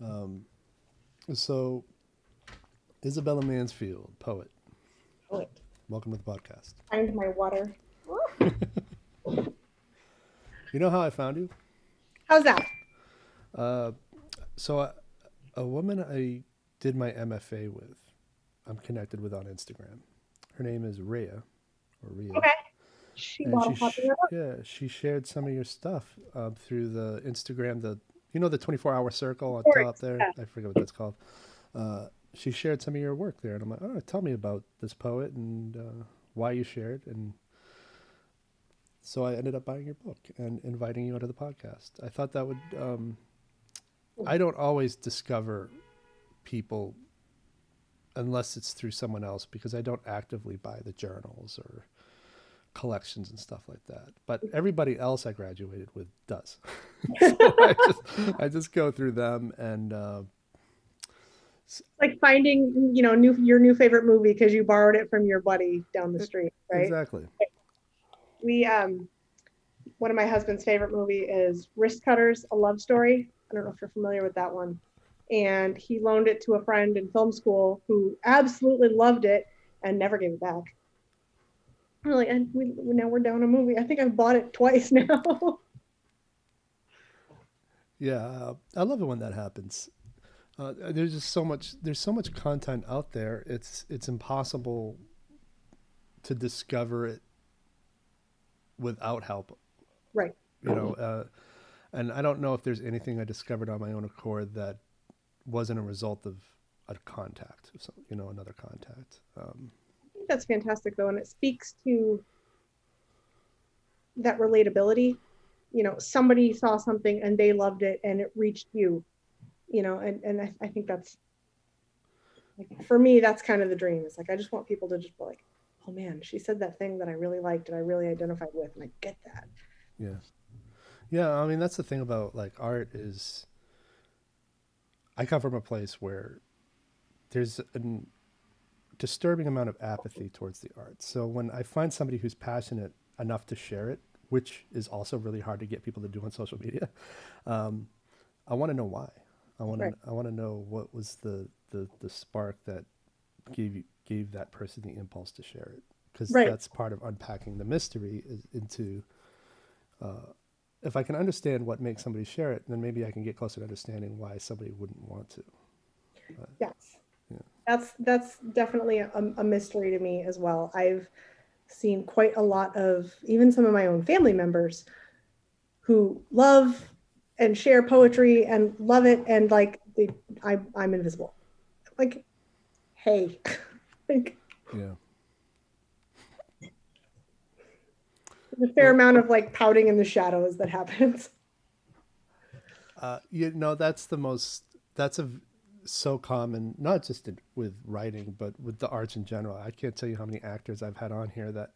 Um, so, Isabella Mansfield, poet. Poet. Welcome to the podcast. Find my water. You know how I found you? How's that? Uh, so, a woman I did my MFA with, I'm connected with on Instagram. Her name is Rhea, or Rhea, Okay. She and bought a popular book. she shared some of your stuff through the Instagram. The 24-hour circle on Of top course. there. Yeah. I forget what that's called. She shared some of your work there, and I'm like, oh, tell me about this poet and why you shared. And so I ended up buying your book and inviting you onto the podcast. I thought that would. I don't always discover people unless it's through someone else because I don't actively buy the journals or collections and stuff like that. But everybody else I graduated with does. So I just go through them and Like finding, your new favorite movie because you borrowed it from your buddy down the street, right? exactly. We One of my husband's favorite movie is Wrist Cutters, a love story. I don't know if you're familiar with that one. And he loaned it to a friend in film school who absolutely loved it and never gave it back. We're like, and now we're down a movie. I think I've bought it twice now. Yeah, I love it when that happens. There's just so much. There's so much content out there. It's impossible to discover it without help. Right. You know, and I don't know if there's anything I discovered on my own accord that wasn't a result of a contact. So, another contact. I think that's fantastic though, and it speaks to that relatability. Somebody saw something and they loved it and it reached you. And I think that's like, for me, that's kind of the dream. It's like I just want people to just be like, oh man, she said that thing that I really liked and I really identified with, and I get that. Yeah, yeah. I mean, that's the thing about like art is I come from a place where there's a disturbing amount of apathy towards the art. So when I find somebody who's passionate enough to share it, which is also really hard to get people to do on social media, um, I want to know why. Right. I want to know what was the spark that gave that person the impulse to share it, because Right. that's part of unpacking the mystery is into. Uh, if I can understand what makes somebody share it, then maybe I can get closer to understanding why somebody wouldn't want to. But, Yes. yeah. That's definitely a mystery to me as well. I've seen quite a lot of even some of my own family members who love and share poetry and love it, and like I'm invisible. Like, hey, like Yeah. there's a fair Well, amount of like pouting in the shadows that happens. that's the most. That's so common, not just with writing, but with the arts in general. I can't tell you how many actors I've had on here that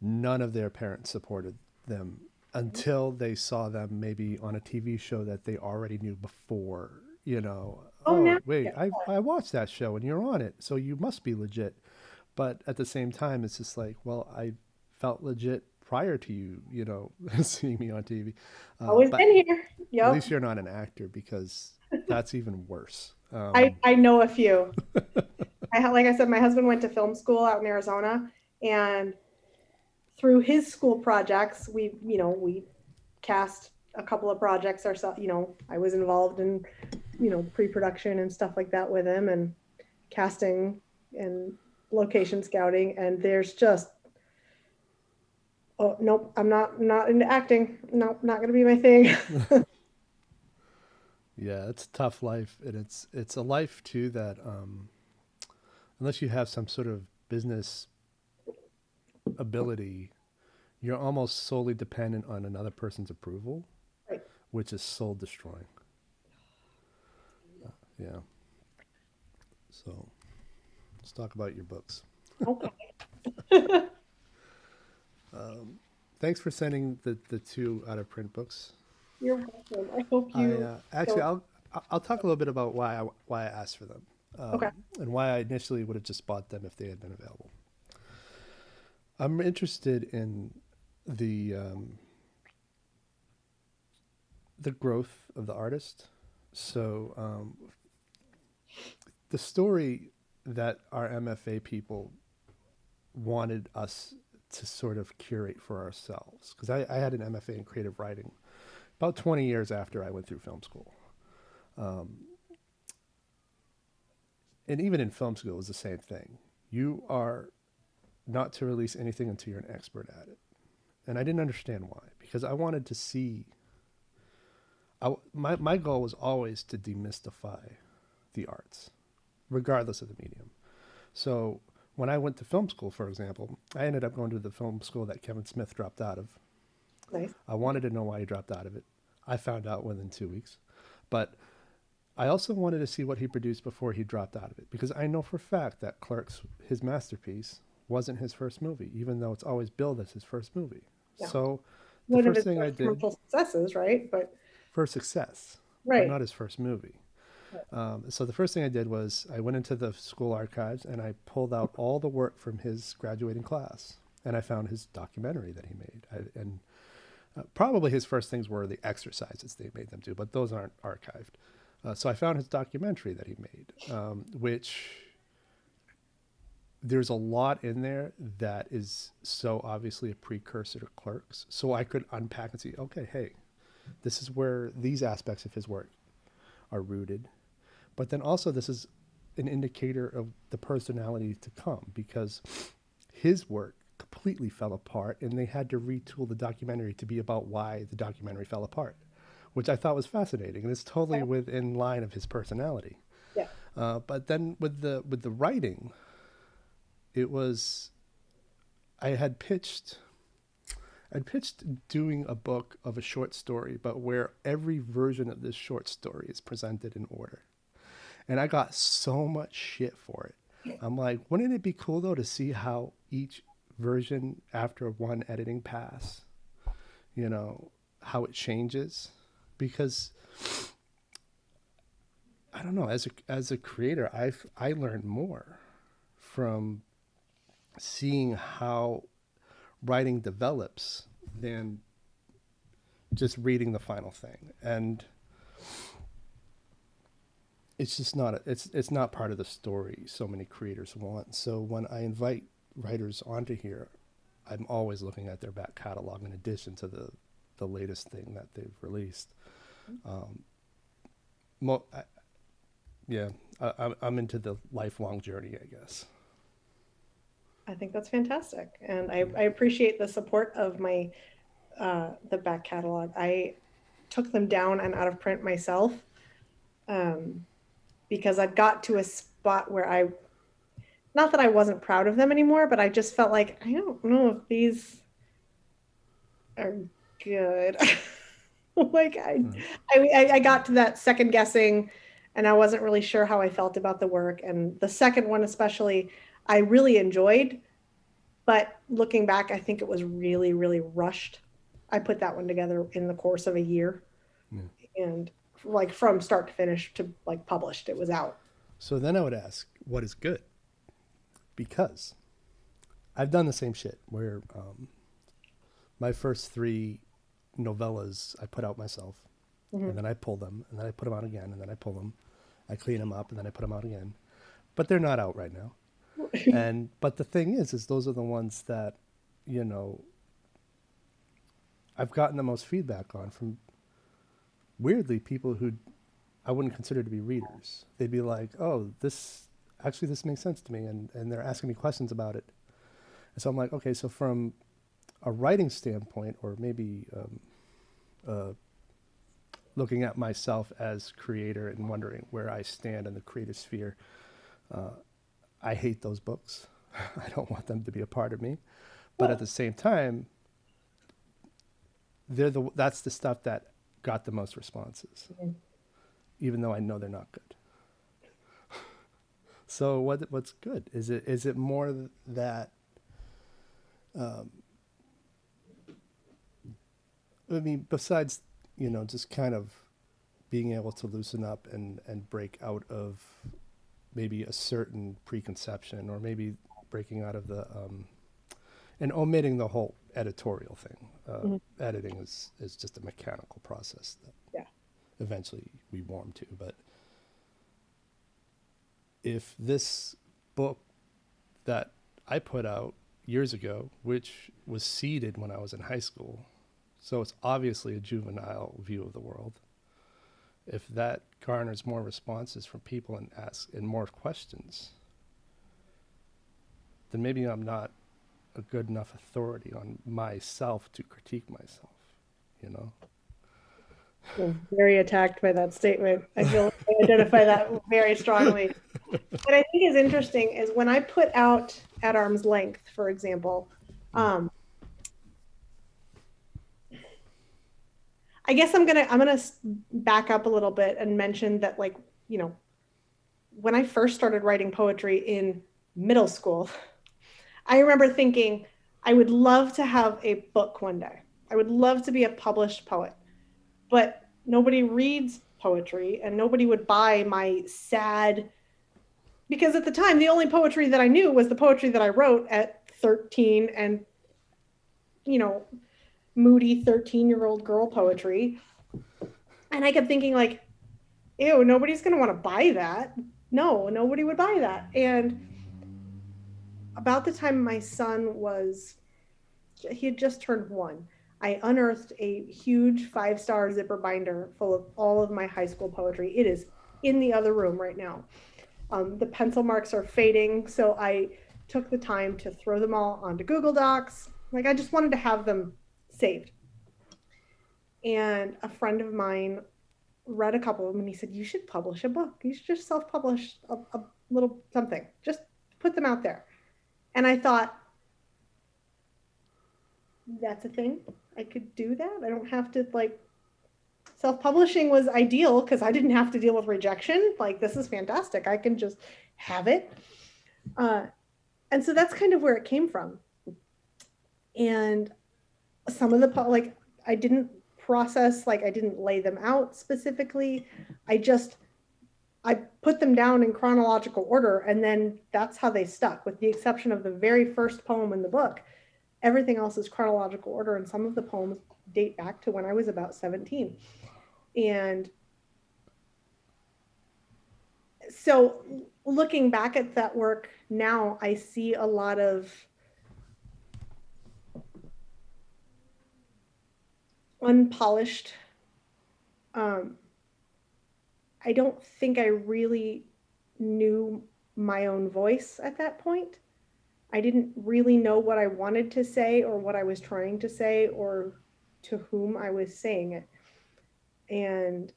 none of their parents supported them until they saw them maybe on a TV show that they already knew before. Oh, now Oh wait, I watched that show and you're on it, so you must be legit. But at the same time, it's just like, well, I felt legit prior to you, seeing me on TV. always But been here. at Yep. least you're not an actor because that's even worse. I know a few. Like I said, my husband went to film school out in Arizona, and through his school projects, we cast a couple of projects ourselves. I was involved in, pre-production and stuff like that with him, and casting and location scouting. And there's just, oh nope, I'm not into acting. Nope, not gonna be my thing. Yeah, it's a tough life, and it's a life too that unless you have some sort of business ability, you're almost solely dependent on another person's approval, Right. which is soul destroying. Yeah. So let's talk about your books. Okay. Thanks for sending the two out of print books. You're welcome. I hope I you actually don't. I'll talk a little bit about why I asked for them, Okay. and why I initially would have just bought them if they had been available. I'm interested in the the growth of the artist, So the story that our MFA people wanted us to sort of curate for ourselves, because I had an MFA in creative writing about 20 years after I went through film school. Um, and even in film school, it was the same thing. You are not to release anything until you're an expert at it. And I didn't understand why, because I wanted to see. My goal was always to demystify the arts, regardless of the medium. So when I went to film school, for example, I ended up going to the film school that Kevin Smith dropped out of. Nice. I wanted to know why he dropped out of it. I found out within 2 weeks. But I also wanted to see what he produced before he dropped out of it, because I know for a fact that Clerks, his masterpiece, wasn't his first movie, even though it's always billed as his first movie. Yeah. So the One of first his thing I first did commercial successes, right? But for success, but right. not his first movie. So the first thing I did was I went into the school archives and I pulled out all the work from his graduating class, and I found his documentary that he made. And probably his first things were the exercises they made them do, but those aren't archived. So I found his documentary that he made, which there's a lot in there that is so obviously a precursor to Clerks. So I could unpack and see, okay, hey, this is where these aspects of his work are rooted. But then also this is an indicator of the personality to come, because his work completely fell apart and they had to retool the documentary to be about why the documentary fell apart, which I thought was fascinating. And it's totally within line of his personality. Yeah. But then with the writing, it was, I'd pitched doing a book of a short story, but where every version of this short story is presented in order. And I got so much shit for it. I'm like, wouldn't it be cool though to see how each version after one editing pass, how it changes? Because I don't know, as a creator, I learned more from seeing how writing develops than just reading the final thing. And it's just not it's not part of the story so many creators want. So when I invite writers onto here, I'm always looking at their back catalog in addition to the latest thing that they've released. Mo- I, yeah, I'm into the lifelong journey, I guess. I think that's fantastic. And I appreciate the support of my the back catalog. I took them down and out of print myself, because I got to a spot where not that I wasn't proud of them anymore, but I just felt like I don't know if these are good. Like I got to that second guessing, and I wasn't really sure how I felt about the work. And the second one especially, I really enjoyed, but looking back, I think it was really, really rushed. I put that one together in the course of a year, Yeah. and like from start to finish to like published, it was out. So then I would ask, what is good? Because I've done the same shit where my first three novellas I put out myself, and then I pull them, and then I put them out again, and then I pull them, I clean them up, and then I put them out again. But they're not out right now. But the thing is those are the ones that, I've gotten the most feedback on from, weirdly, people who I wouldn't consider to be readers. They'd be like, oh, this makes sense to me. And they're asking me questions about it. And so I'm like, okay, so from a writing standpoint, or maybe looking at myself as creator and wondering where I stand in the creative sphere, I hate those books. I don't want them to be a part of me. But at the same time, that's the stuff that got the most responses, even though I know they're not good. So what's good? Is it more that I mean, besides, just kind of being able to loosen up and break out of maybe a certain preconception, or maybe breaking out of the and omitting the whole editorial thing. Editing is just a mechanical process that Yeah. eventually we warmed to. But if this book that I put out years ago, which was seeded when I was in high school, so it's obviously a juvenile view of the world, if that garners more responses from people and more questions, then maybe I'm not a good enough authority on myself to critique myself, you know? I'm very attacked by that statement. I feel like I identify that very strongly. What I think is interesting is when I put out At Arm's Length, for example, I guess I'm gonna back up a little bit and mention that, like, you know, when I first started writing poetry in middle school, I remember thinking I would love to have a book one day. I would love to be a published poet, but nobody reads poetry and nobody would buy my sad, because at the time the only poetry that I knew was the poetry that I wrote at 13 and, you know, moody 13-year-old girl poetry. And I kept thinking, like, ew, nobody's going to want to buy that. No, nobody would buy that. And about the time my son he had just turned 1, I unearthed a huge 5-star zipper binder full of all of my high school poetry. It is in the other room right now. The pencil marks are fading, so I took the time to throw them all onto Google Docs. Like, I just wanted to have them saved. And a friend of mine read a couple of them and he said, you should publish a book. You should just self-publish a little something. Just put them out there. And I thought, that's a thing. I could do that. I don't have to, like, self-publishing was ideal because I didn't have to deal with rejection. Like, this is fantastic. I can just have it. And so that's kind of where it came from. And some of the, like, I didn't process, like, I didn't lay them out specifically. I put them down in chronological order, and then that's how they stuck, with the exception of the very first poem in the book. Everything else is chronological order, and some of the poems date back to when I was about 17. And so looking back at that work now, I see a lot of unpolished. I don't think I really knew my own voice at that point. I didn't really know what I wanted to say or what I was trying to say or to whom I was saying it. And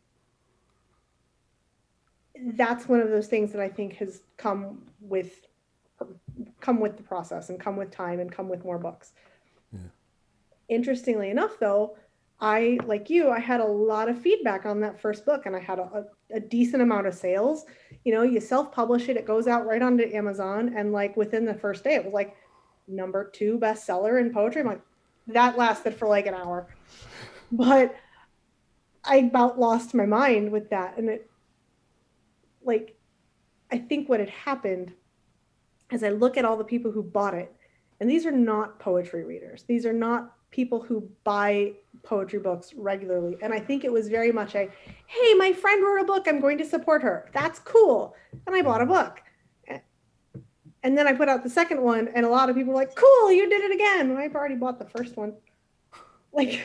that's one of those things that I think has come with the process and come with time and come with more books. Yeah. Interestingly enough, though, I, like you, I had a lot of feedback on that first book, and I had a decent amount of sales. You know, you self-publish it, it goes out right onto Amazon, and like within the first day, it was like #2 bestseller in poetry. I'm like, that lasted for like an hour. But I about lost my mind with that. And it, like, I think what had happened is I look at all the people who bought it, and these are not poetry readers. These are not people who buy poetry books regularly. And I think it was very much a, hey, my friend wrote a book, I'm going to support her. That's cool. And I bought a book. And then I put out the second one, and a lot of people were like, cool, you did it again. I've already bought the first one. Like,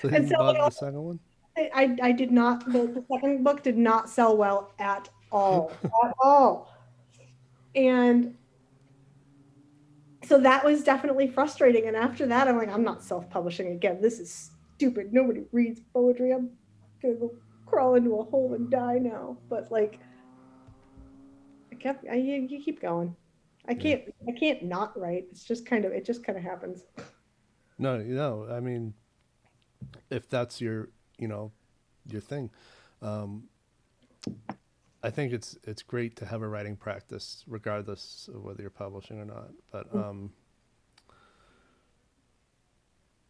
so you bought the second one? I did not. The second book did not sell well at all. At all. And so that was definitely frustrating. And after that, I'm like, I'm not self-publishing again. This is stupid. Nobody reads poetry. I'm gonna go crawl into a hole and die now. But like, you keep going. I can't not write. It just kind of happens. No, I mean, if that's your thing, I think it's great to have a writing practice, regardless of whether you're publishing or not. But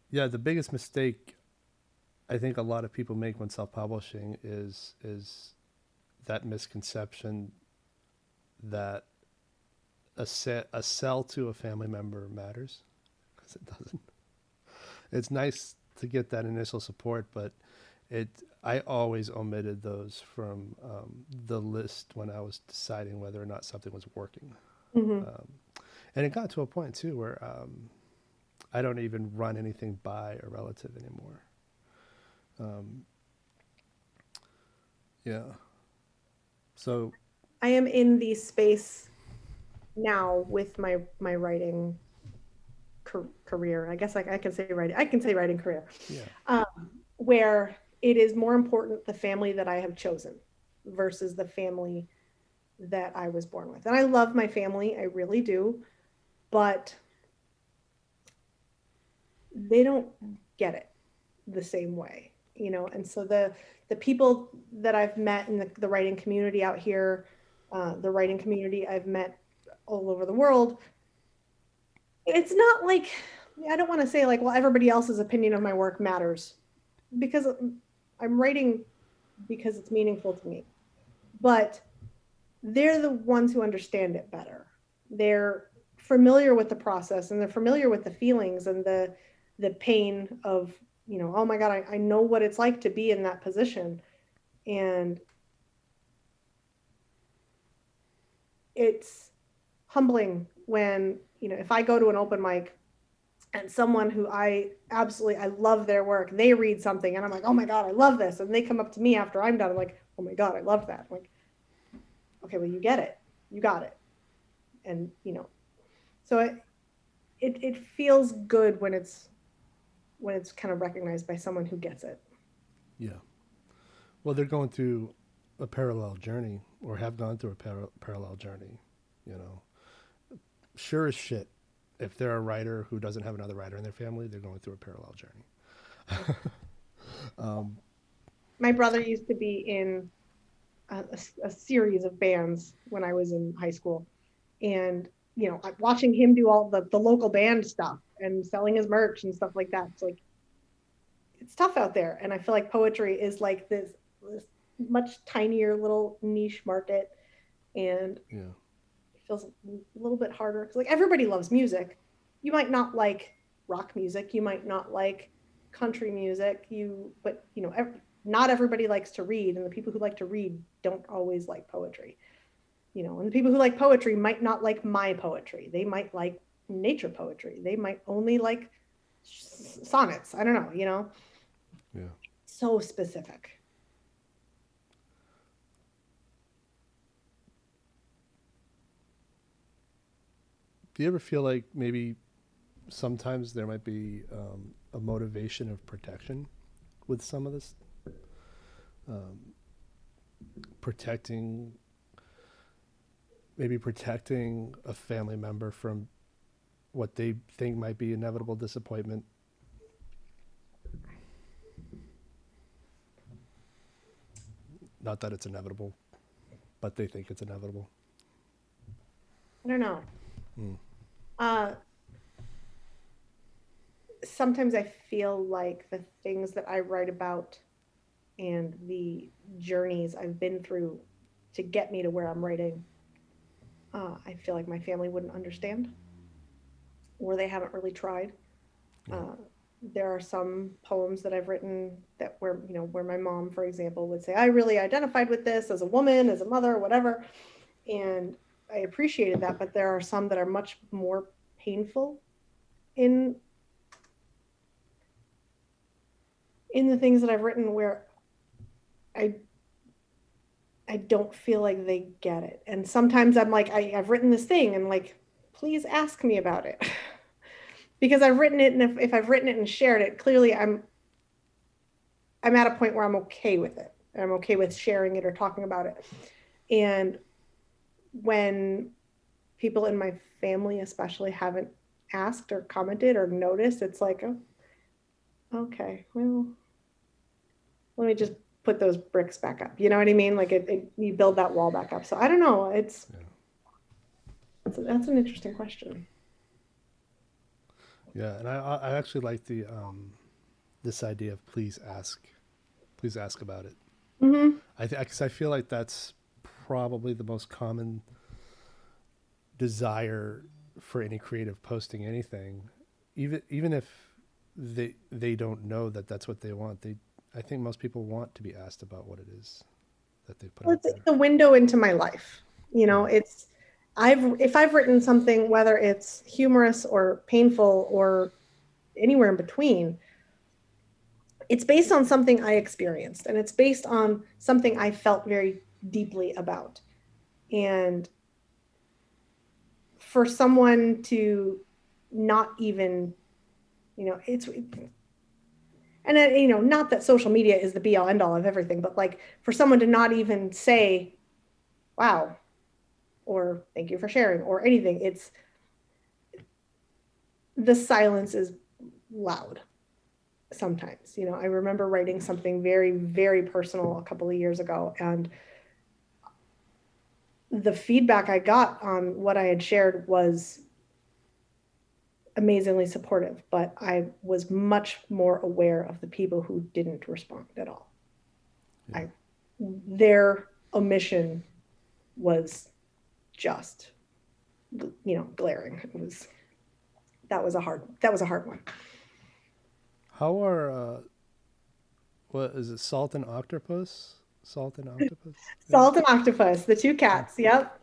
yeah, the biggest mistake I think a lot of people make when self-publishing is that misconception that a sell to a family member matters, because it doesn't. It's nice to get that initial support, but I always omitted those from the list when I was deciding whether or not something was working. Hmm. Um, and it got to a point too where I don't even run anything by a relative anymore. Um, yeah. So I am in the space now with my writing career. I guess I can say writing. I can say writing career, yeah, um, where it is more important the family that I have chosen versus the family that I was born with. And I love my family, I really do, but they don't get it the same way, you know. And so the people that I've met in the writing community out here, the writing community I've met all over the world, it's not like, I don't want to say like, well, everybody else's opinion of my work matters, because I'm writing because it's meaningful to me. But they're the ones who understand it better. They're familiar with the process, and they're familiar with the feelings and the pain of, you know, oh my God, I know what it's like to be in that position. And it's humbling when, you know, if I go to an open mic and someone who I love their work, they read something and I'm like, oh my God, I love this. And they come up to me after I'm done. I'm like, oh my God, I love that. I'm like, okay, well, you get it. You got it. And, you know, so it feels good when it's kind of recognized by someone who gets it. yeah. Well, they're going through a parallel journey, or have gone through a parallel journey. You know, sure as shit, if they're a writer who doesn't have another writer in their family, they're going through a parallel journey. um, My brother used to be in a series of bands when I was in high school. And, you know, watching him do all the local band stuff and selling his merch and stuff like that. It's like, it's tough out there. And I feel like poetry is like this much tinier little niche market. And yeah, it feels a little bit harder because, like, everybody loves music. You might not like rock music, you might not like country music, but you know, not everybody likes to read, and the people who like to read don't always like poetry, you know. And the people who like poetry might not like my poetry. They might like nature poetry. They might only like sonnets. I don't know, you know. yeah. So specific. Do you ever feel like maybe sometimes there might be a motivation of protection with some of this, um, protecting, maybe protecting a family member from what they think might be inevitable disappointment? Not that it's inevitable, but they think it's inevitable. I don't know. Mm. uh Sometimes I feel like the things that I write about and the journeys I've been through to get me to where I'm writing, I feel like my family wouldn't understand, or they haven't really tried. Yeah. Uh, there are some poems that I've written that where, you know, where my mom, for example, would say, I really identified with this as a woman, as a mother, whatever. And I appreciated that, but there are some that are much more painful in the things that I've written where I I don't feel like they get it. And sometimes I'm like, I've written this thing and like, please ask me about it. Because I've written it, and if I've written it and shared it, clearly I'm at a point where I'm okay with it. I'm okay with sharing it or talking about it. And when people in my family especially haven't asked or commented or noticed, it's like, oh, okay, well, let me just put those bricks back up. You know what I mean? Like you build that wall back up. So I don't know. Yeah. That's an interesting question. Yeah, and I actually like the this idea of please ask about it. Mm-hmm. Because I feel like that's probably the most common desire for any creative posting anything, even if they don't know that that's what they want. I think most people want to be asked about what it is that they put Well, out it's there. the window into my life. You know, Yeah. if I've written something, whether it's humorous or painful or anywhere in between, it's based on something I experienced, and it's based on something I felt very deeply about. And for someone to not even, it's, and not that social media is the be all end all of everything, but like for someone to not even say, wow, or thank you for sharing, or anything, it's, the silence is loud sometimes. I remember writing something very, very personal a couple of years ago, and the feedback I got on what I had shared was amazingly supportive, but I was much more aware of the people who didn't respond at all. Yeah. Their omission was just, glaring. That was a hard one. How are what is it? Salt and octopus? Salt and octopus? Yeah. Salt and Octopus, the two cats. Yep.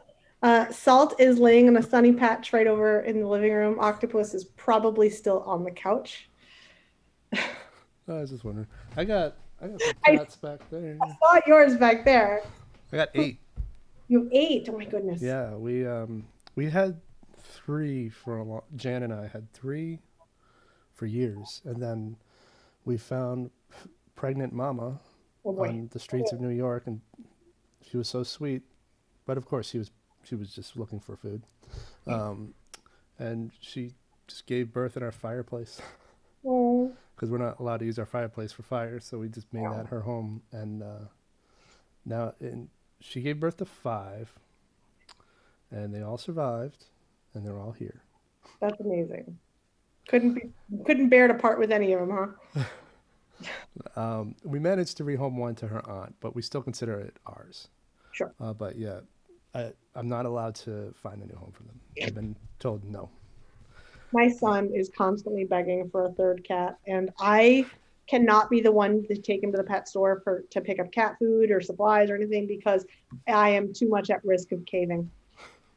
Salt is laying in a sunny patch right over in the living room. Octopus is probably still on the couch. I was just wondering. I got some I cats back there. saw yours back there. I got 8. You ate. Oh my goodness. Yeah, we had 3 for a long. Jan and I had 3 for years, and then we found pregnant mama Oh boy. on the streets of New York, and she was so sweet, but of course she was just looking for food, and she just gave birth in our fireplace Oh. because we're not allowed to use our fireplace for fire, so we just made that her home, and now she gave birth to 5, and they all survived, and they're all here. That's amazing. Couldn't bear to part with any of them, huh? We managed to rehome one to her aunt, but we still consider it ours. Sure. But yeah, I'm not allowed to find a new home for them. I've been told no. My son is constantly begging for a third cat, and I cannot be the one to take him to the pet store to pick up cat food or supplies or anything, because I am too much at risk of caving.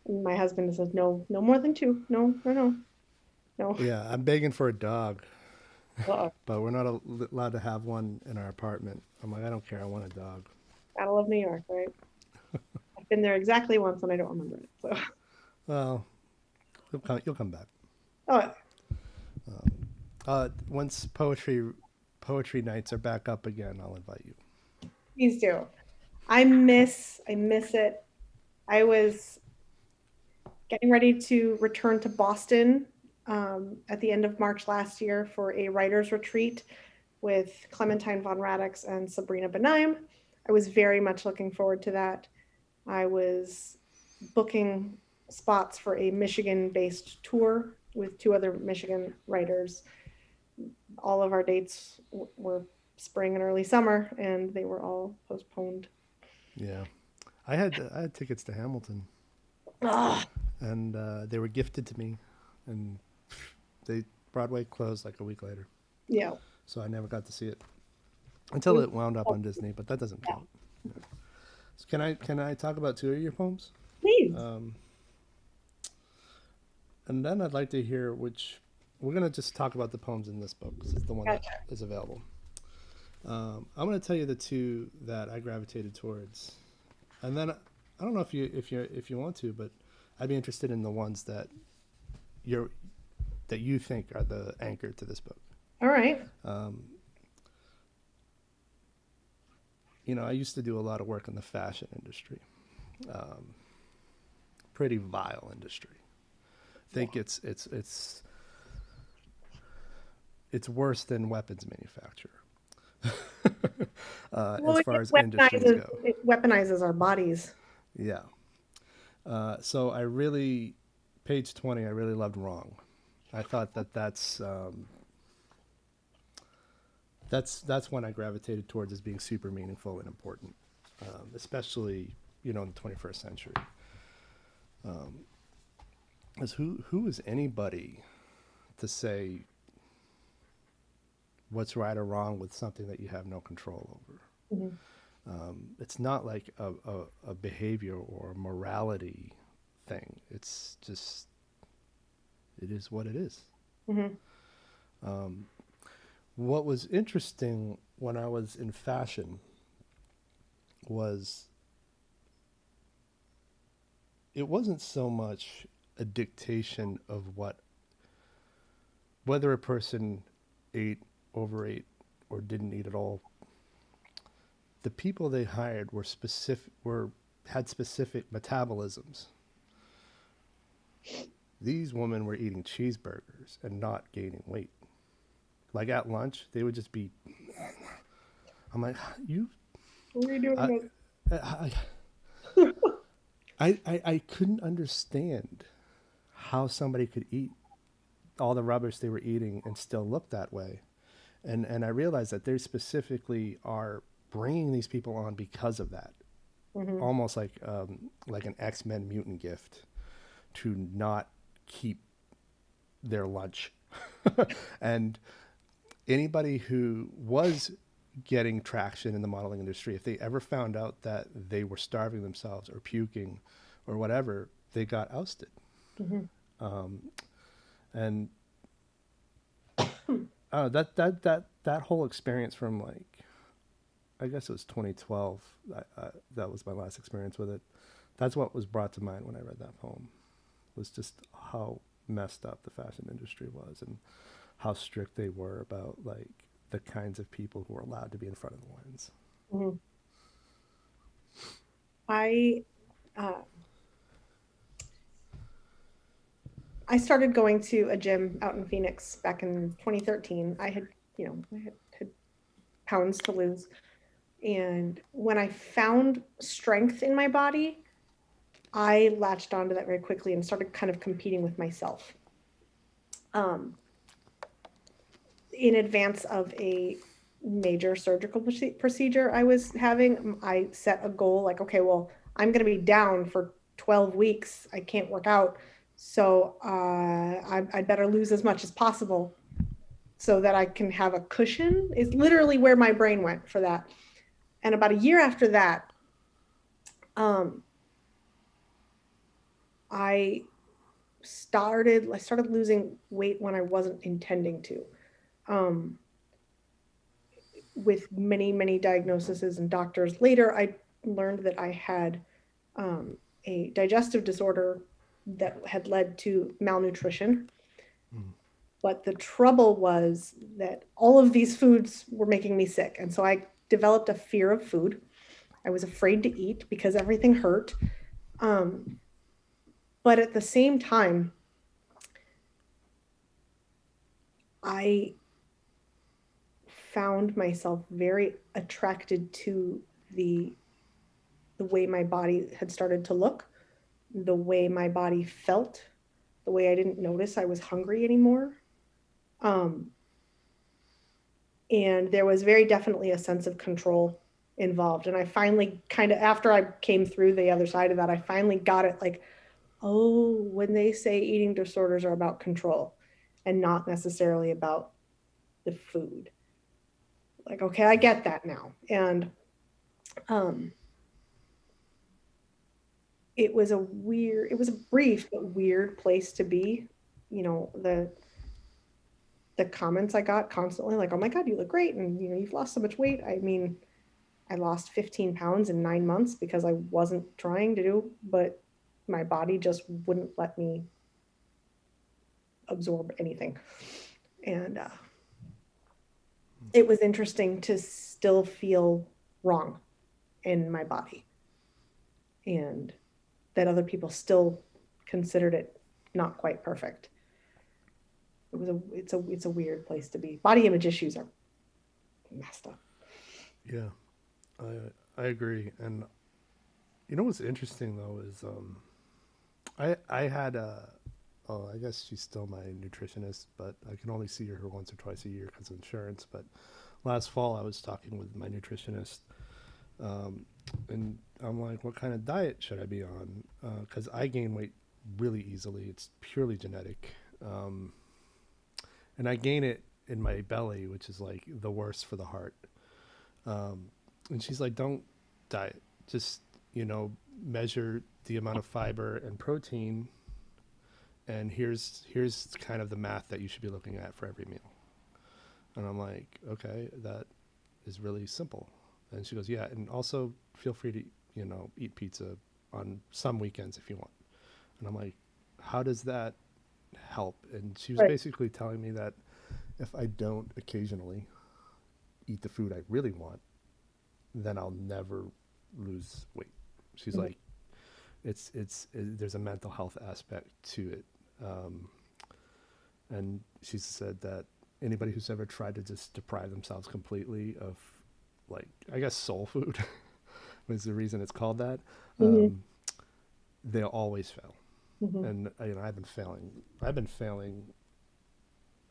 And my husband says, no, no more than 2. No, no, no, no. Yeah, I'm begging for a dog, Uh-oh. but we're not allowed to have one in our apartment. I'm like, I don't care. I want a dog. Gotta love New York, right? I've been there exactly once and I don't remember it. So, Well, you'll come back. oh, Once poetry nights are back up again, I'll invite you. please do. I miss it. I was getting ready to return to Boston at the end of March last year for a writer's retreat with Clementine von Radix and Sabrina Benaim. I was very much looking forward to that. I was booking spots for a Michigan-based tour with 2 other Michigan writers. All of our dates were spring and early summer, and they were all postponed. Yeah, I had tickets to Hamilton, Ugh. and they were gifted to me, and Broadway closed like a week later, Yeah. so I never got to see it until it wound up on Disney. But that doesn't count. Yeah. So can I talk about 2 of your poems? Please. And then I'd like to hear which. We're gonna just talk about the poems in this book because it's the one that is available. I'm gonna tell you the 2 that I gravitated towards, and then I don't know if you want to, but I'd be interested in the ones that you think are the anchor to this book. All right. I used to do a lot of work in the fashion industry, pretty vile industry. I think it's worse than weapons manufacturer as far as industries go. It weaponizes our bodies. Yeah. So page 20, I really loved Wrong. I thought that's when I gravitated towards as being super meaningful and important, especially in the 21st century. As who is anybody to say what's right or wrong with something that you have no control over. Mhm. It's not like a behavior or a morality thing. It's just, it is what it is. Mhm. Um, what was interesting when I was in fashion was it wasn't so much a dictation of whether a person ate, overate, or didn't eat at all. The people they hired had specific metabolisms. These women were eating cheeseburgers and not gaining weight. Like at lunch, they would just be. I'm like, you. What are you doing I, again? I, I couldn't understand how somebody could eat all the rubbish they were eating and still look that way. And I realized that they specifically are bringing these people on because of that, Mhm. almost like an X-Men mutant gift to not keep their lunch. And anybody who was getting traction in the modeling industry, if they ever found out that they were starving themselves or puking or whatever, they got ousted. Mhm. And that whole experience from like, I guess it was 2012. That was my last experience with it. That's what was brought to mind when I read that poem. Was just how messed up the fashion industry was and how strict they were about like the kinds of people who were allowed to be in front of the lens. Mhm. I uh, I started going to a gym out in Phoenix back in 2013. I had pounds to lose. And when I found strength in my body, I latched onto that very quickly and started kind of competing with myself. Um, in advance of a major surgical procedure I was having, I set a goal like, okay, well, I'm going to be down for 12 weeks. I can't work out. So I'd better lose as much as possible so that I can have a cushion, is literally where my brain went for that. And about a year after that, um, I I started losing weight when I wasn't intending to. Um, with many diagnoses and doctors later, I learned that I had a digestive disorder that had led to malnutrition. Mm. But the trouble was that all of these foods were making me sick. And so I developed a fear of food. I was afraid to eat because everything hurt. Um, but at the same time, I found myself very attracted to the the way my body had started to look, the way my body felt, the way I didn't notice I was hungry anymore. Um, and there was very definitely a sense of control involved. And I finally kind of, after I came through the other side of that, I finally got it like, oh, when they say eating disorders are about control and not necessarily about the food. Like, okay, I get that now. And um, it was a brief but weird place to be. You know, the comments I got constantly like, oh my God, you look great. And, you know, you've lost so much weight. I mean, I lost 15 pounds in 9 months because I wasn't trying to do, but my body just wouldn't let me absorb anything. And it was interesting to still feel wrong in my body and that other people still considered it not quite perfect. It's a weird place to be. Body image issues are messed up. Yeah, I agree. And you know what's interesting though is I had oh, I guess she's still my nutritionist, but I can only see her once or twice a year because of insurance. But last fall I was talking with my nutritionist, um, and I'm like, what kind of diet should I be on? Because I gain weight really easily. It's purely genetic, and I gain it in my belly, which is like the worst for the heart. And she's like, don't diet, just, measure the amount of fiber and protein. And here's kind of the math that you should be looking at for every meal. And I'm like, okay, that is really simple. And she goes, yeah, and also feel free to, eat pizza on some weekends if you want. And I'm like, how does that help? And she was Right. basically telling me that if I don't occasionally eat the food I really want, then I'll never lose weight. She's Mhm. like, there's a mental health aspect to it. And she said that anybody who's ever tried to just deprive themselves completely of, like, I guess soul food was the reason it's called that, Mhm. they'll always fail. Mhm. And I've been failing. I've been failing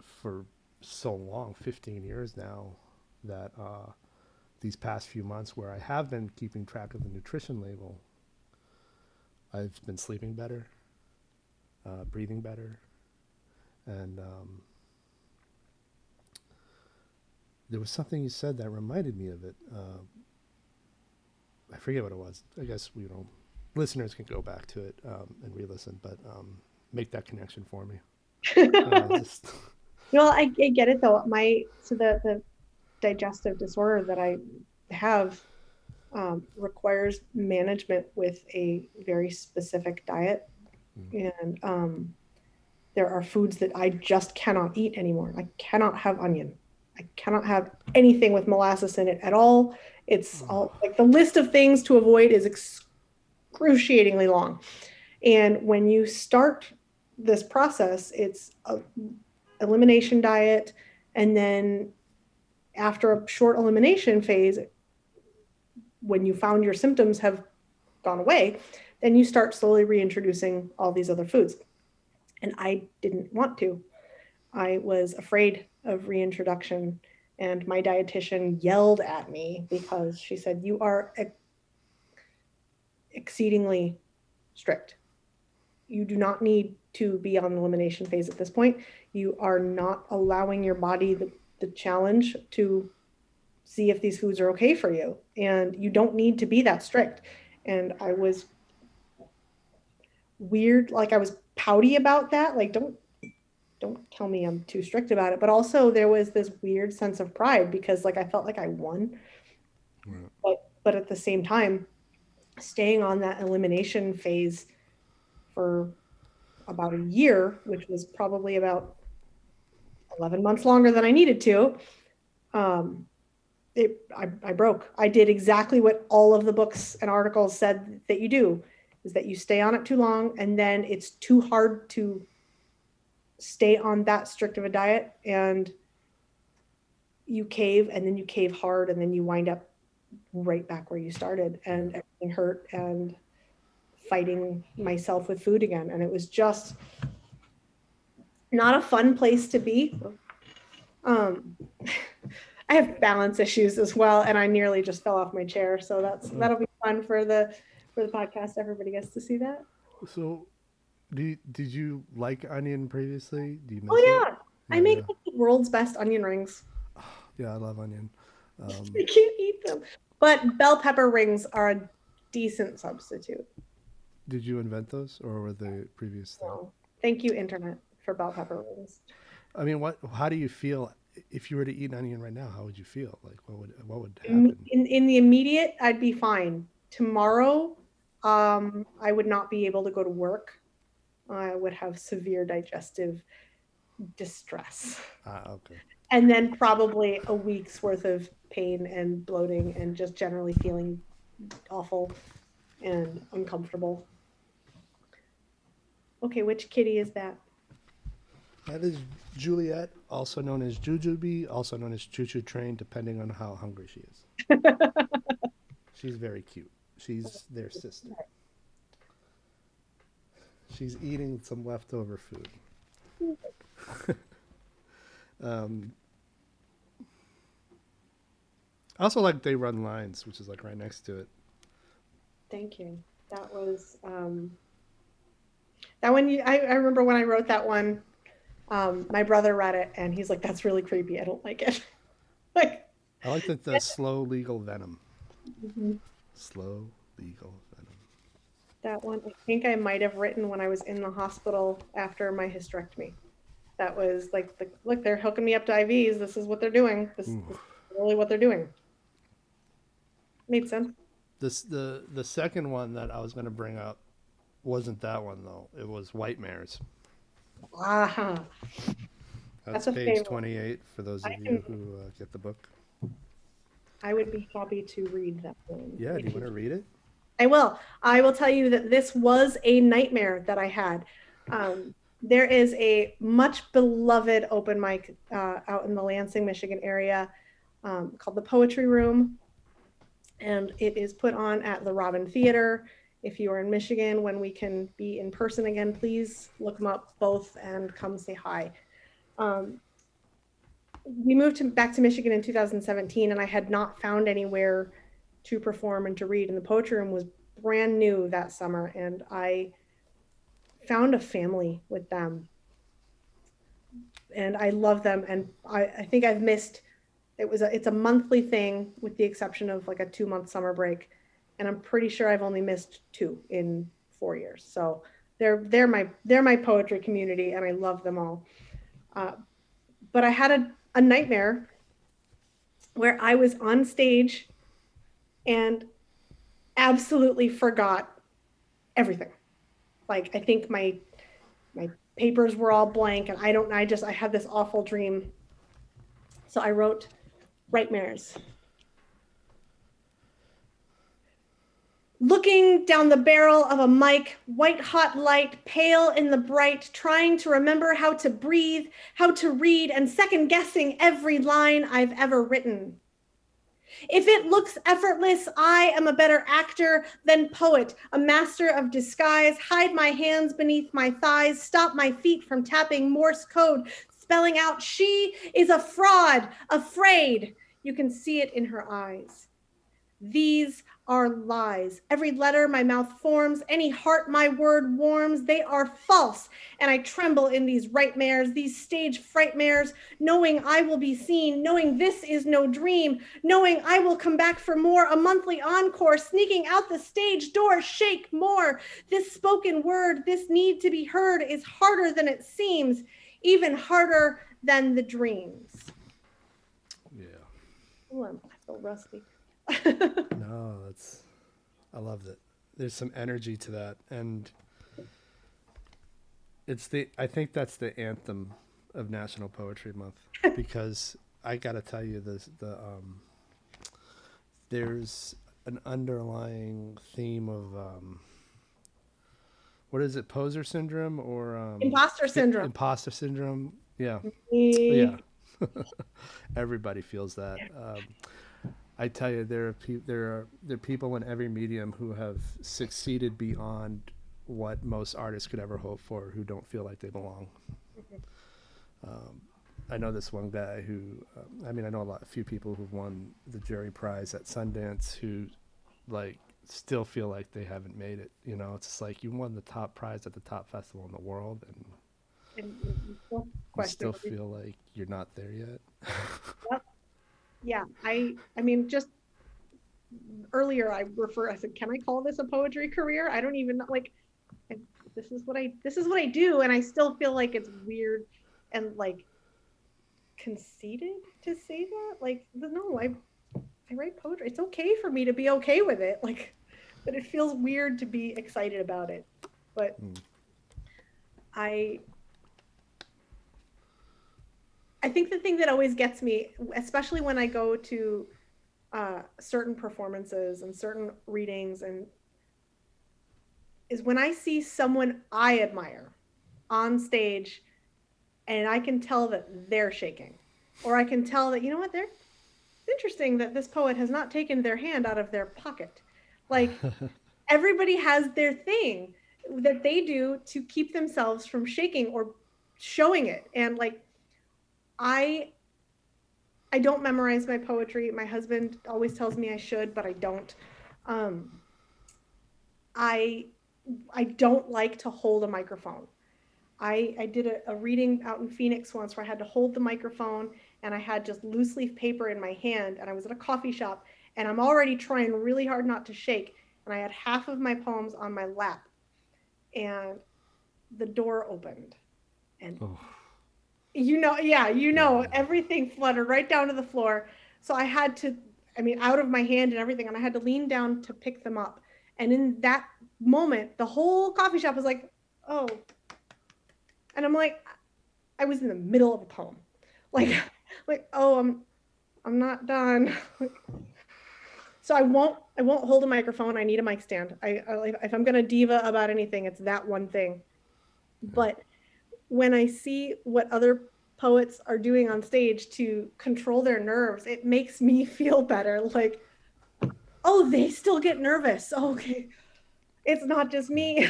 for so long, 15 years now, that these past few months where I have been keeping track of the nutrition label, I've been sleeping better, breathing better, and there was something you said that reminded me of it. I forget what it was. I guess listeners can go back to it and re-listen, but make that connection for me. Just Well, I get it though. The digestive disorder that I have requires management with a very specific diet, and there are foods that I just cannot eat anymore. I cannot have onion. I cannot have anything with molasses in it at all. It's all like the list of things to avoid is excruciatingly long. And when you start this process, it's a elimination diet, and then after a short elimination phase, when you found your symptoms have gone away, then you start slowly reintroducing all these other foods. And I didn't want to. I was afraid of reintroduction. And my dietitian yelled at me because she said, "You are exceedingly strict. You do not need to be on the elimination phase at this point. You are not allowing your body the challenge to see if these foods are okay for you. And you don't need to be that strict." And I was weird, like I was pouty about that. Like, don't tell me I'm too strict about it. But also there was this weird sense of pride because like I felt like I won. right. But at the same time, staying on that elimination phase for about a year, which was probably about 11 months longer than I needed to, I broke. I did exactly what all of the books and articles said that you do, is that you stay on it too long, and then it's too hard to stay on that strict of a diet, and you cave, and then you cave hard, and then you wind up right back where you started, and everything hurt, and fighting myself with food again. And it was just not a fun place to be. I have balance issues as well, and I nearly just fell off my chair. So that'll be fun for the podcast. Everybody gets to see that. So, did you like onion previously? Do you miss Oh it? yeah, I Yeah, make yeah, like the world's best onion rings. yeah. I love onion. I can't eat them, but bell pepper rings are a decent substitute. Did you invent those, or were they previous thing? So thank you, internet, for bell pepper rings. I mean, what? How do you feel if you were to eat an onion right now? How would you feel? Like, what would In, happen? in the immediate, I'd be fine. Tomorrow, I would not be able to go to work. I would have severe digestive distress. Ah, okay. And then probably a week's worth of pain and bloating and just generally feeling awful and uncomfortable. Okay, which kitty is that? That is Juliet, also known as Jujubee, also known as Choo Choo Train, depending on how hungry she is. She's very cute. She's their sister. She's eating some leftover food. Um, I also like They Run Lines, which is like right next to it. Thank you. That was that one. I remember when I wrote that one. My brother read it and he's like, that's really creepy. I don't like it. Like, I like the slow legal venom. mhm. Slow legal venom. That one, I think I might have written when I was in the hospital after my hysterectomy. That was like, look, they're hooking me up to IVs. This is what they're doing. This is really what they're doing. Made sense. The second one that I was going to bring up wasn't that one though. It was Writemares. Ah, That's that's a page favorite. 28 for those I of you can, who get the book. I would be happy to read that one. Yeah, do you want to read it? I will. I will tell you that this was a nightmare that I had. There is a much beloved open mic out in the Lansing, Michigan area called the Poetry Room. And it is put on at the Robin Theater. If you are in Michigan, when we can be in person again, please look them up both and come say hi. We moved back to Michigan in 2017, and I had not found anywhere to perform and to read. And the Poetry Room was brand new that summer, and I found a family with them. And I love them. And I think I've missed, it's a monthly thing with the exception of like a 2-month summer break. And I'm pretty sure I've only missed 2 in 4 years. So they're my poetry community, and I love them all. But I had a nightmare where I was on stage and absolutely forgot everything. Like, I think my papers were all blank, and I had this awful dream. So I wrote Writemares. Looking down the barrel of a mic, white hot light, pale in the bright, trying to remember how to breathe, how to read, and second guessing every line I've ever written. If it looks effortless, I am a better actor than poet, a master of disguise, hide my hands beneath my thighs, stop my feet from tapping Morse code, spelling out she is a fraud, afraid. You can see it in her eyes. These are lies. Every letter my mouth forms, any heart my word warms, they are false. And I tremble in these Writemares, these stage frightmares, knowing I will be seen, knowing this is no dream, knowing I will come back for more, a monthly encore, sneaking out the stage door, shake more. This spoken word, this need to be heard is harder than it seems, even harder than the dreams. Yeah. Oh, I feel rusty. No, I loved it. There's some energy to that, and I think that's the anthem of National Poetry Month, because I gotta tell you there's an underlying theme of what is it, poser syndrome or Imposter syndrome. Imposter syndrome. Yeah, Yeah. Everybody feels that. I tell you, there are people in every medium who have succeeded beyond what most artists could ever hope for, who don't feel like they belong. I know this one guy who, I know a few people who've won the jury prize at Sundance who, like, still feel like they haven't made it. You know, it's just like you won the top prize at the top festival in the world, and you still feel like you're not there yet. Yep. Yeah, I mean, just earlier I said, can I call this a poetry career? I don't even know, like, this is what I do, and I still feel like it's weird and like conceited to say that. Like, no, I write poetry. It's okay for me to be okay with it. Like, but it feels weird to be excited about it. But I think the thing that always gets me, especially when I go to certain performances and certain readings, is when I see someone I admire on stage and I can tell that they're shaking, or I can tell that, you know what, it's interesting that this poet has not taken their hand out of their pocket. Like, everybody has their thing that they do to keep themselves from shaking or showing it. And like, I don't memorize my poetry. My husband always tells me I should, but I don't. I don't like to hold a microphone. I did a reading out in Phoenix once where I had to hold the microphone and I had just loose leaf paper in my hand, and I was at a coffee shop, and I'm already trying really hard not to shake, and I had half of my poems on my lap, and the door opened, and Oh, yeah, yeah. everything fluttered right down to the floor. So I had to, I mean, out of my hand and everything, and I had to lean down to pick them up. And in that moment, the whole coffee shop was like, oh. And I'm like, I was in the middle of a poem. Like, oh, I'm not done. So I won't hold a microphone. I need a mic stand. If I'm gonna diva about anything, it's that one thing. But when I see what other poets are doing on stage to control their nerves, it makes me feel better. Like, oh, they still get nervous. Okay. It's not just me.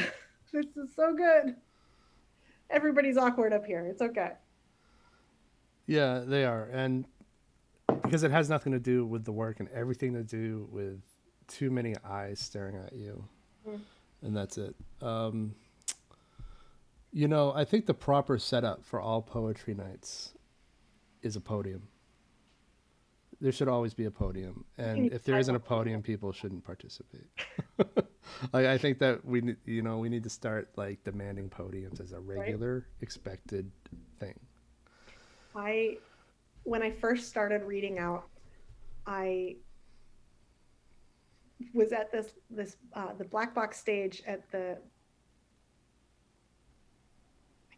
This is so good. Everybody's awkward up here. It's okay. Yeah, they are. And because it has nothing to do with the work and everything to do with too many eyes staring at you. Mm. And that's it. I think the proper setup for all poetry nights is a podium. There should always be a podium, and if there isn't a podium, people shouldn't participate. I think that we need to start like demanding podiums as a regular, right, expected thing. When I first started reading out, I was at the black box stage at I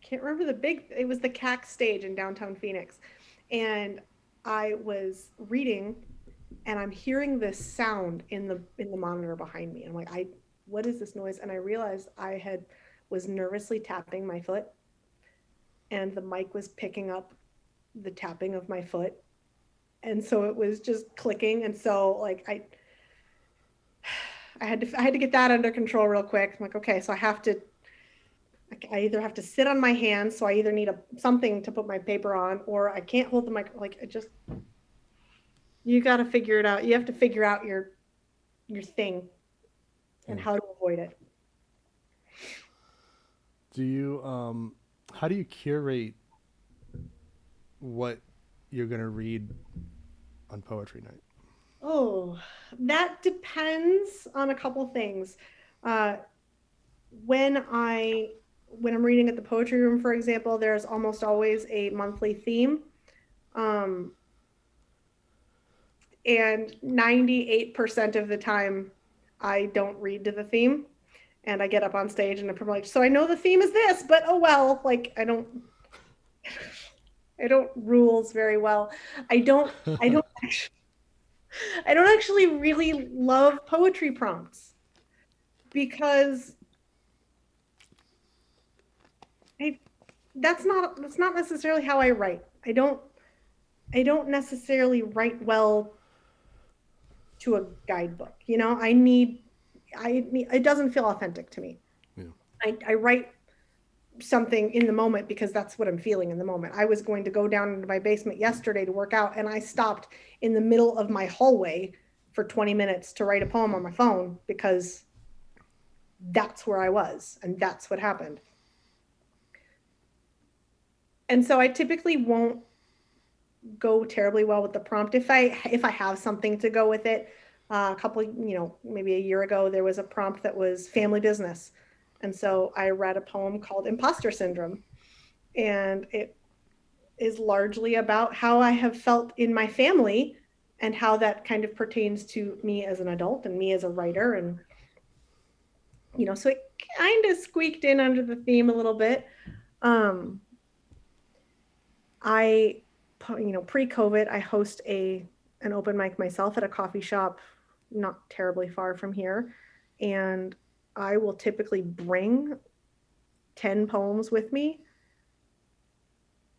can't remember it was the CAC stage in downtown Phoenix. And I was reading and I'm hearing this sound in the monitor behind me. I'm like, what is this noise? And I realized was nervously tapping my foot, and the mic was picking up the tapping of my foot. And so it was just clicking. And so like I had to get that under control real quick. I'm like, okay, so I either have to sit on my hands, so I either need something to put my paper on, or I can't hold the mic. Like, you got to figure it out. You have to figure out your thing and how to avoid it. How do you curate what you're going to read on poetry night? Oh, that depends on a couple things. When I'm reading at the poetry room, for example, there's almost always a monthly theme. And 98% of the time, I don't read to the theme, and I get up on stage and I'm like, so I know the theme is this, but oh well, like I don't rules very well. I don't actually really love poetry prompts because that's not necessarily how I write. I don't necessarily write well to a guidebook. It doesn't feel authentic to me. Yeah. I write something in the moment because that's what I'm feeling in the moment. I was going to go down into my basement yesterday to work out, and I stopped in the middle of my hallway for 20 minutes to write a poem on my phone because that's where I was and that's what happened. And so I typically won't go terribly well with the prompt if I have something to go with it. A couple, maybe a year ago, there was a prompt that was family business. And so I read a poem called Imposter Syndrome. And it is largely about how I have felt in my family and how that kind of pertains to me as an adult and me as a writer. And, so it kind of squeaked in under the theme a little bit. Pre-COVID, I host an open mic myself at a coffee shop not terribly far from here. And I will typically bring 10 poems with me.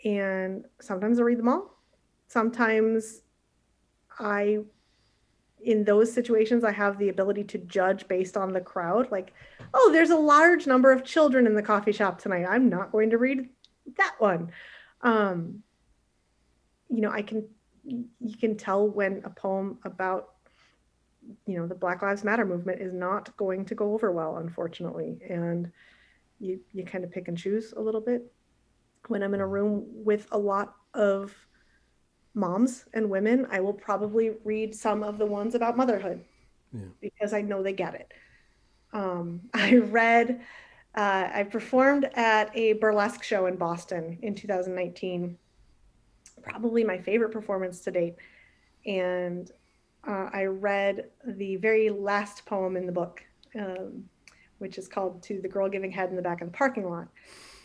And sometimes I read them all. Sometimes in those situations, I have the ability to judge based on the crowd. Like, oh, there's a large number of children in the coffee shop tonight. I'm not going to read that one. You can tell when a poem about, the Black Lives Matter movement is not going to go over well, unfortunately. And you kind of pick and choose a little bit. When I'm in a room with a lot of moms and women, I will probably read some of the ones about motherhood because I know they get it. I performed at a burlesque show in Boston in 2019, probably my favorite performance to date. And I read the very last poem in the book, which is called "To the Girl Giving Head in the Back of the Parking Lot."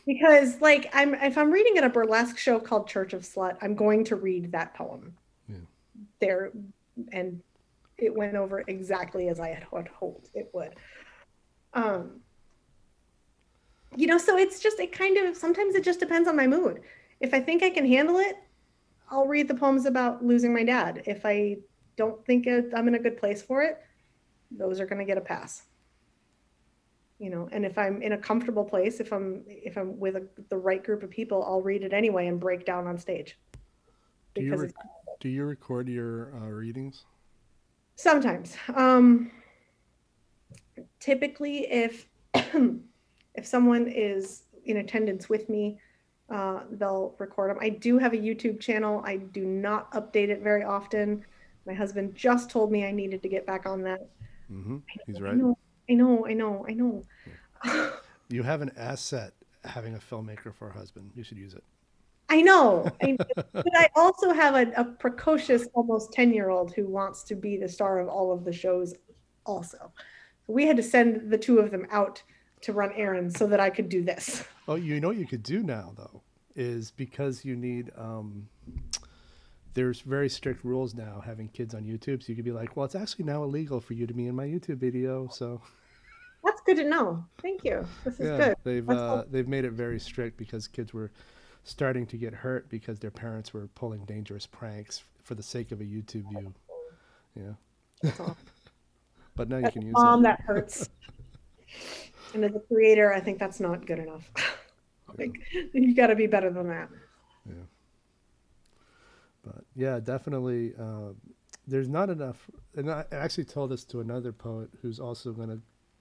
Because, like, if I'm reading at a burlesque show called Church of Slut, I'm going to read that poem there, and it went over exactly as I had hoped it would. So sometimes it just depends on my mood. If I think I can handle it, I'll read the poems about losing my dad. If I don't think I'm in a good place for it, those are going to get a pass. And if I'm in a comfortable place, if I'm with the right group of people, I'll read it anyway and break down on stage. Do you record your readings? Sometimes. Typically, if someone is in attendance with me, they'll record them. I do have a YouTube channel. I do not update it very often. My husband just told me I needed to get back on that. He's right. I know. You have an asset having a filmmaker for a husband. You should use it. I know. But I also have a precocious, almost 10-year-old who wants to be the star of all of the shows also. So we had to send the two of them out to run errands so that I could do this. Oh, you know what you could do now, though, is because you need there's very strict rules now having kids on YouTube. So you could be like, well, it's actually now illegal for you to be in my YouTube video. So that's good to know. Thank you. This is good. They've made it very strict because kids were starting to get hurt because their parents were pulling dangerous pranks for the sake of a YouTube view. Yeah. But now you can use it. That hurts. And as a creator, I think that's not good enough. You got to be better than that. Yeah. But yeah, definitely. There's not enough. And I actually told this to another poet who's also going to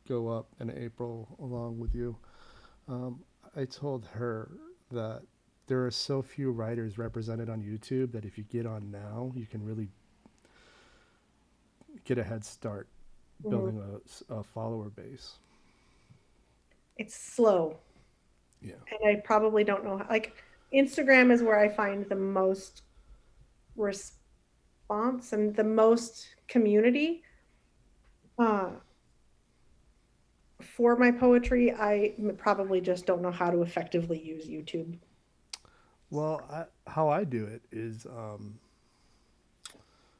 go up in April along with you. I told her that there are so few writers represented on YouTube that if you get on now, you can really get a head start building a follower base. It's slow. Yeah. And I probably don't know Instagram is where I find the most response and the most community. For my poetry, I probably just don't know how to effectively use YouTube. Well, how I do it is,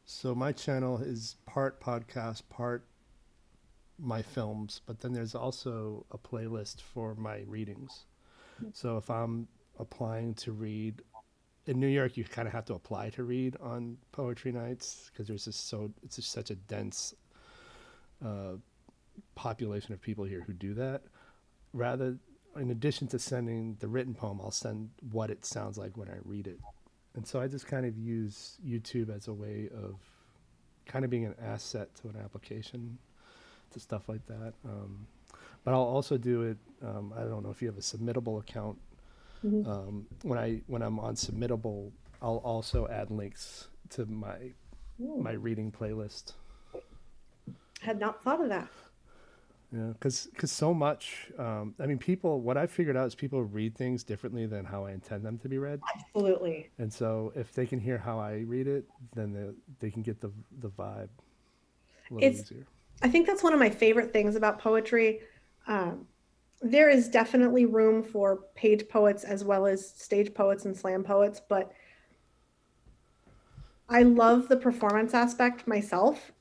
so my channel is part podcast, part my films, but then there's also a playlist for my readings. So if I'm applying to read in New York, you kind of have to apply to read on poetry nights because it's just such a dense population of people here who do that. In addition to sending the written poem, I'll send what it sounds like when I read it. And so I just kind of use YouTube as a way of kind of being an asset to an application, to stuff like that. But I'll also do it. I don't know if you have a Submittable account. When I'm on Submittable, I'll also add links to my reading playlist. I had not thought of that. Yeah, because so much. What I figured out is people read things differently than how I intend them to be read. Absolutely. And so if they can hear how I read it, then they can get the vibe a little easier. I think that's one of my favorite things about poetry. There is definitely room for page poets as well as stage poets and slam poets, but I love the performance aspect myself,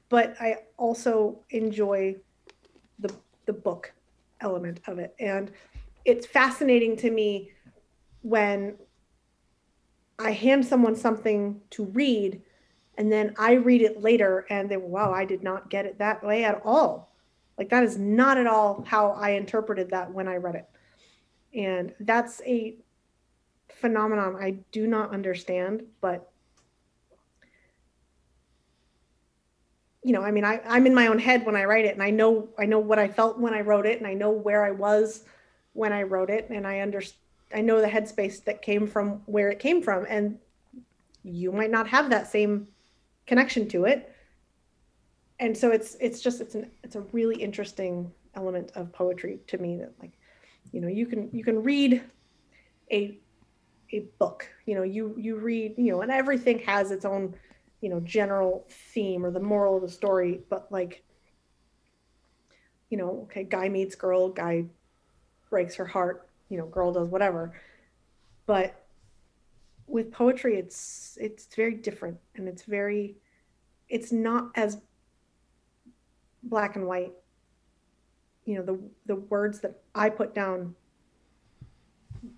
but I also enjoy the book element of it. And it's fascinating to me when I hand someone something to read and then I read it later and wow, I did not get it that way at all. That is not at all how I interpreted that when I read it. And that's a phenomenon I do not understand, but I'm in my own head when I write it, and I know what I felt when I wrote it, and I know where I was when I wrote it, and I know the headspace that came from where it came from, and you might not have that same connection to it. And so it's a really interesting element of poetry to me, that, like, you can read a book, you read, and everything has its own, general theme or the moral of the story, but, like, okay, guy meets girl, guy breaks her heart, girl does whatever. But with poetry, it's very different, and it's not as black and white. The words that I put down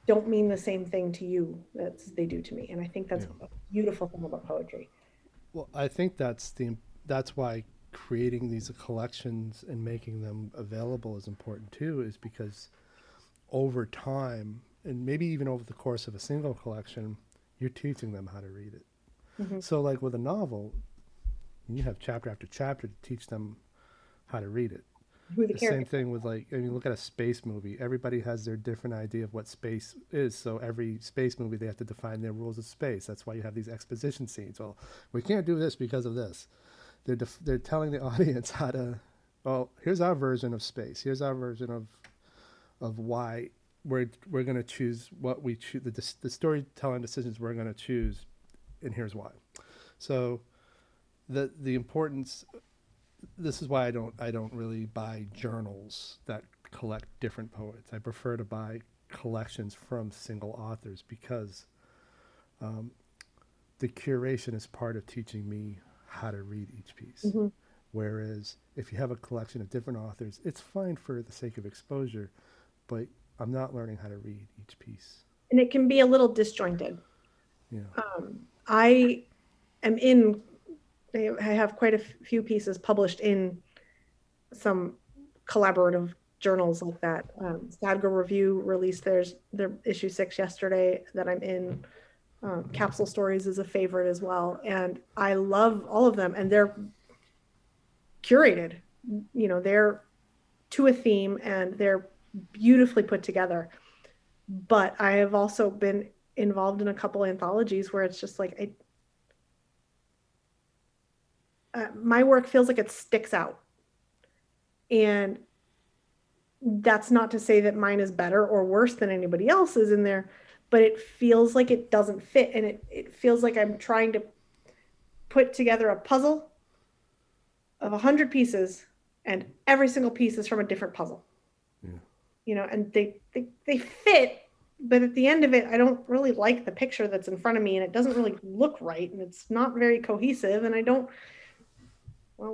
don't mean the same thing to you as they do to me, and I think that's Yeah. a beautiful thing about poetry. Well, I think that's why creating these collections and making them available is important too, is because over time, and maybe even over the course of a single collection, you're teaching them how to read it. Mm-hmm. So, like with a novel, you have chapter after chapter to teach them how to read it. Who the The same character? thing with, like, I mean, look at a space movie. Everybody has their different idea of what space is. So every space movie, they have to define their rules of space. That's why you have these exposition scenes. Well, we can't do this because of this. They're telling the audience how to. Well, here's our version of space. Here's our version of why we're going to choose what we choose. The storytelling decisions we're going to choose, and here's why. So the importance, this is why I don't really buy journals that collect different poets. I prefer to buy collections from single authors, because the curation is part of teaching me how to read each piece. Mm-hmm. Whereas if you have a collection of different authors, it's fine for the sake of exposure, but I'm not learning how to read each piece. And it can be a little disjointed. Yeah. I am in. I have quite a few pieces published in some collaborative journals like that. Sad Girl Review released their issue 6 yesterday that I'm in. Capsule Stories is a favorite as well, and I love all of them, and they're curated. They're to a theme, and they're beautifully put together. But I have also been involved in a couple anthologies where it's just like my work feels like it sticks out. And that's not to say that mine is better or worse than anybody else's in there, but it feels like it doesn't fit. And it feels like I'm trying to put together a puzzle of 100 pieces, and every single piece is from a different puzzle. Yeah. And they fit, but at the end of it, I don't really like the picture that's in front of me, and it doesn't really look right, and it's not very cohesive, and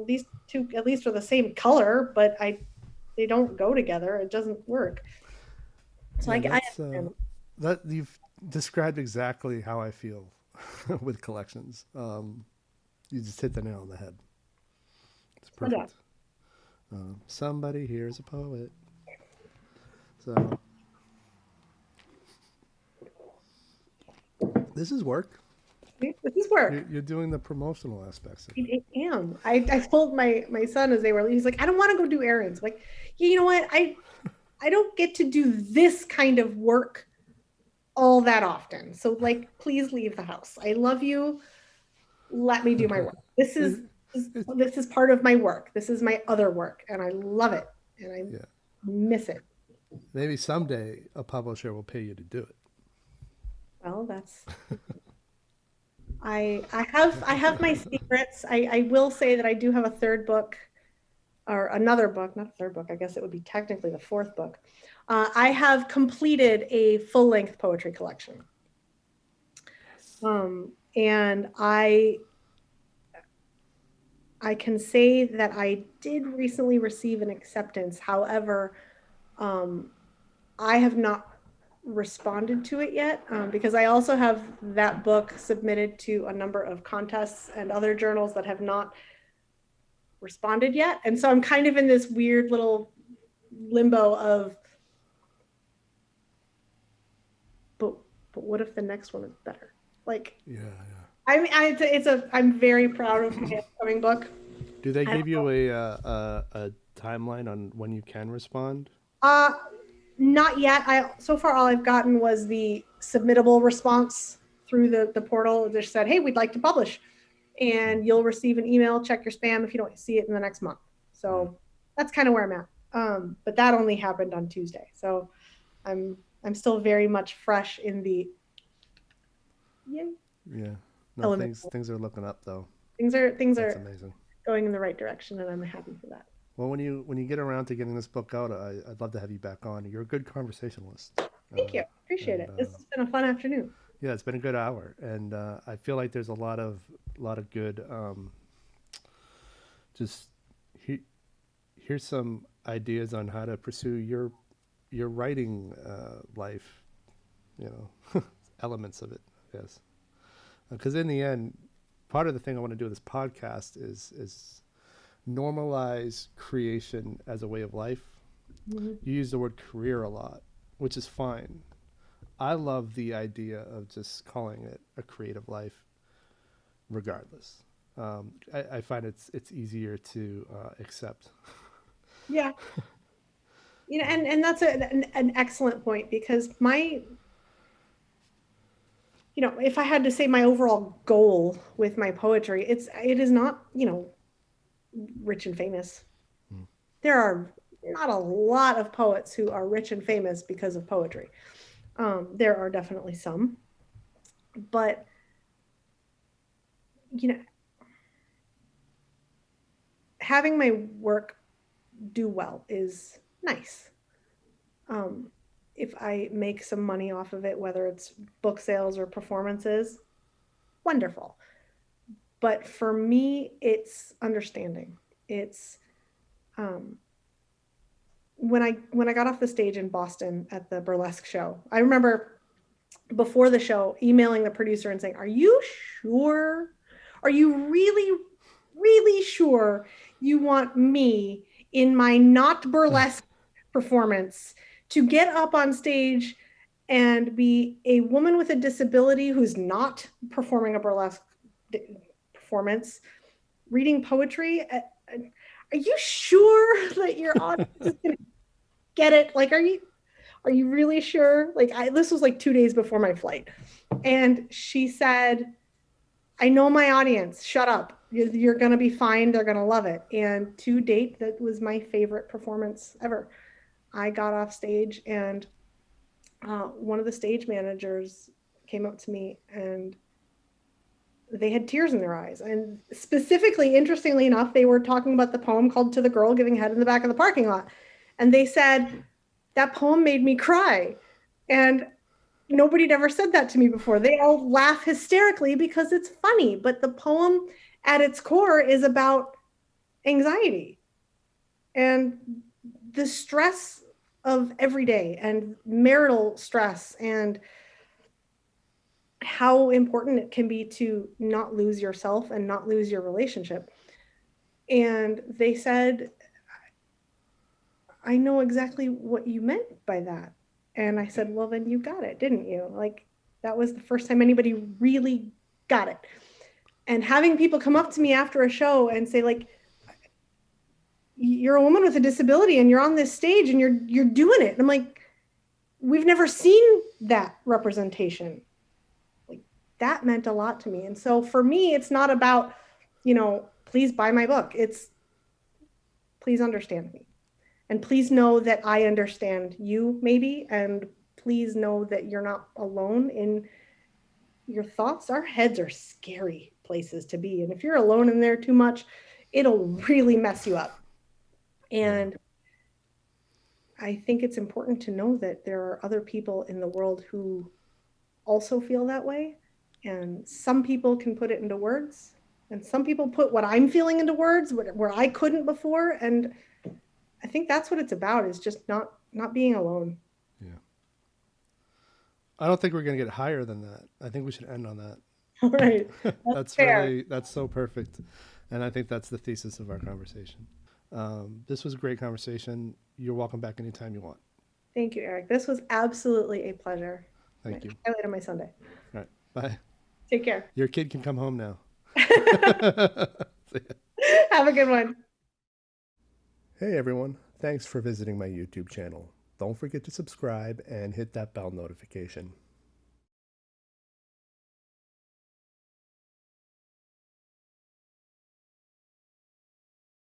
these two at least are the same color, but they don't go together. It doesn't work. So Yeah, I that you've described exactly how I feel with collections. You just hit the nail on the head. It's perfect. Somebody here is a poet. So this is work. This is work. You're doing the promotional aspects of it. I am. I told my son as he's like, I don't want to go do errands. I'm like, yeah, you know what? I don't get to do this kind of work all that often. So, like, please leave the house. I love you. Let me do my work. This is part of my work. This is my other work, and I love it, and I miss it. Maybe someday a publisher will pay you to do it. Well, that's. I have my secrets. I will say that I do have a third book, or another book, not a third book. I guess it would be technically the fourth book. I have completed a full-length poetry collection, and I can say that I did recently receive an acceptance. However, I have not responded to it yet, because I also have that book submitted to a number of contests and other journals that have not responded yet. And so I'm kind of in this weird little limbo of, but what if the next one is better? Like, yeah. I mean, I'm very proud of my upcoming book. Do they give you a timeline on when you can respond? Not yet. So far all I've gotten was the submittable response through the portal. It just said, hey, we'd like to publish. And you'll receive an email, check your spam if you don't see it in the next month. So that's kind of where I'm at. But that only happened on Tuesday. So I'm still very much fresh in the yay. Yeah. No, things are looking up though. Things are That's amazing. going in the right direction, and I'm happy for that. Well, when you get around to getting this book out, I'd love to have you back on. You're a good conversationalist. Thank you. Appreciate it. This has been a fun afternoon. Yeah, it's been a good hour, and I feel like there's a lot of good. Just here's some ideas on how to pursue your writing life. You know, elements of it. Yes, because in the end, part of the thing I want to do with this podcast is normalize creation as a way of life. Mm-hmm. You use the word career a lot, which is fine. I love the idea of just calling it a creative life, regardless. I find it's easier to accept. Yeah, you know, and that's an excellent point, because if I had to say my overall goal with my poetry, it is not, rich and famous. There are not a lot of poets who are rich and famous because of poetry. There are definitely some, but having my work do well is nice. If I make some money off of it, whether it's book sales or performances, wonderful. But for me, it's understanding. It's when I got off the stage in Boston at the burlesque show, I remember before the show emailing the producer and saying, "Are you sure? Are you really, really sure you want me in my not burlesque performance to get up on stage and be a woman with a disability who's not performing a burlesque performance, reading poetry? Are you sure that your audience is going to get it? Like, are you really sure?" Like, this was like 2 days before my flight. And she said, "I know my audience. Shut up. You're going to be fine. They're going to love it." And to date, that was my favorite performance ever. I got off stage, and one of the stage managers came up to me, and they had tears in their eyes. And specifically, interestingly enough, they were talking about the poem called "To the Girl Giving Head in the Back of the Parking Lot." And they said, "That poem made me cry." And nobody had ever said that to me before. They all laugh hysterically because it's funny, but the poem at its core is about anxiety and the stress of every day, and marital stress, and how important it can be to not lose yourself and not lose your relationship. And they said, "I know exactly what you meant by that." And I said, "Well, then you got it, didn't you?" Like, that was the first time anybody really got it. And having people come up to me after a show and say, like, "You're a woman with a disability and you're on this stage and you're doing it." And I'm like, "We've never seen that representation." Like, that meant a lot to me. And so for me, it's not about, please buy my book. It's please understand me. And please know that I understand you, maybe. And please know that you're not alone in your thoughts. Our heads are scary places to be. And if you're alone in there too much, it'll really mess you up. And I think it's important to know that there are other people in the world who also feel that way. And some people can put it into words. And some people put what I'm feeling into words where I couldn't before. And I think that's what it's about, is just not being alone. Yeah. I don't think we're going to get higher than that. I think we should end on that. All right. That's fair. That's so perfect. And I think that's the thesis of our conversation. This was a great conversation. You're welcome back anytime you want. Thank you, Eric. This was absolutely a pleasure. Thank you. Highlight of my Sunday. All right. Bye. Take care. Your kid can come home now. Have a good one. Hey everyone, thanks for visiting my YouTube channel. don't forget to subscribe and hit that bell notification.